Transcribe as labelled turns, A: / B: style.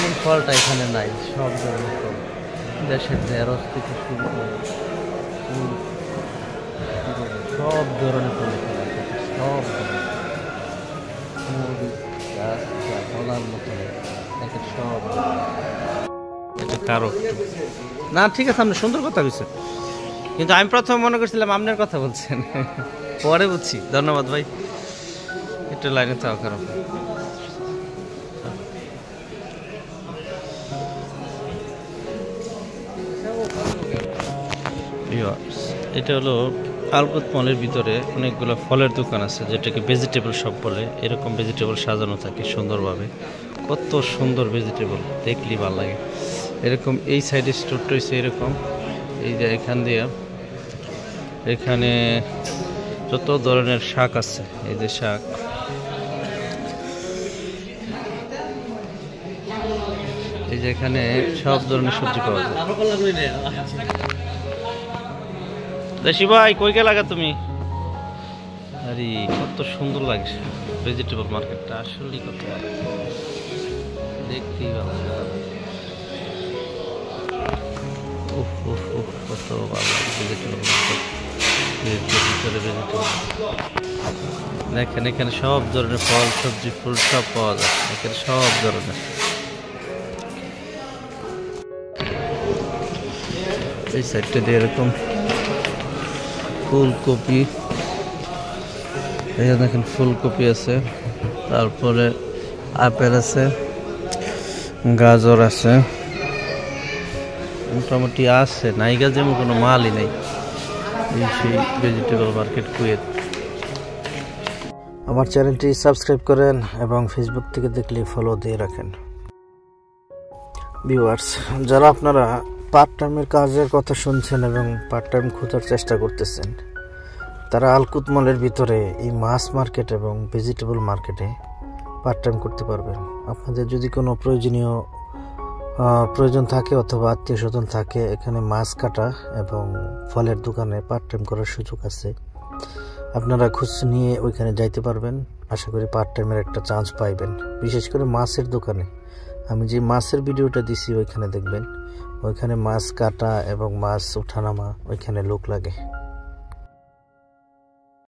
A: এমন ফলটা এখানে নাই, সব ধরনের ফল। দেশের ঢেঁড়স থেকে শুরু করে সব ধরনের ফল এখানে আছে, সব ধরনের মরিচ গাছ যা বলার মতো একে সব। এটা কারো না, ঠিক আছে, আপনি সুন্দর কথা বলছেন, কিন্তু আমি প্রথম মনে করছিলাম আপনার কথা বলছেন, পরে বুঝছি। ধন্যবাদ ভাই, একটু লাইনে থাকা কারণ। এটা হলো আলকুত মলের ভিতরে অনেকগুলো ফলের দোকান আছে, যেটাকে ভেজিটেবল শপ বলে। এরকম ভেজিটেবল সাজানো থাকে সুন্দরভাবে, কত সুন্দর ভেজিটেবল, দেখলেই ভালো লাগে। এরকম এই সাইডে স্টোরটা হয়েছে এরকম, এই যে এখান দিয়ে এখানে যত ধরনের শাক আছে, এই যে শাক, এই যে এখানে সব ধরনের সবজি পাওয়া যায়। দেশি ভাই কই গেলা তুমি? আরে কত সুন্দর লাগছে ভেজিটেবল মার্কেটটা, আসলেই কত ভালো, দেখতেই ভালো লাগে। উফ উফ উফ, কত ভালো ভেজিটেবল মার্কেট, ভিতরে ভেজিটেবল দেখেন। এখানে সব ধরনের ফল সবজি ফুল সব পাওয়া যায়, এখানে সব ধরনের। এই সাইডটা দিয়ে এরকম ফুলকপি, এই দেখেন ফুলকপি আছে, তারপরে আপেল আছে, গাজর আছে, মোটামুটি আছে, নাইগা যেমন কোনো মালই নেই। এই সেই ভেজিটেবল মার্কেট কুয়েত। আমার চ্যানেলটি সাবস্ক্রাইব করেন এবং ফেসবুক থেকে দেখলে ফলো দিয়ে রাখেন। ভিউয়ার্স, যারা আপনারা পার্ট টাইমের কাজের কথা শুনছেন এবং পার্ট টাইম খোঁজার চেষ্টা করতেছেন, তারা আলকুত মলের ভিতরে এই মাছ মার্কেট এবং ভেজিটেবল মার্কেটে পার্ট টাইম করতে পারবেন। আপনাদের যদি কোনো প্রয়োজন থাকে অথবা আত্মীয় স্বজন থাকে, এখানে মাছ কাটা এবং ফলের দোকানে পার্ট টাইম করার সুযোগ আছে। আপনারা খোঁজ নিয়ে ওইখানে যাইতে পারবেন, আশা করি পার্ট টাইমের একটা চান্স পাইবেন। বিশেষ করে মাছের দোকানে, আমি যে মাছের ভিডিওটা দিছি ওইখানে দেখবেন, ওইখানে মাছ কাটা এবং মাছ ওঠানামা ওইখানে লোক লাগে।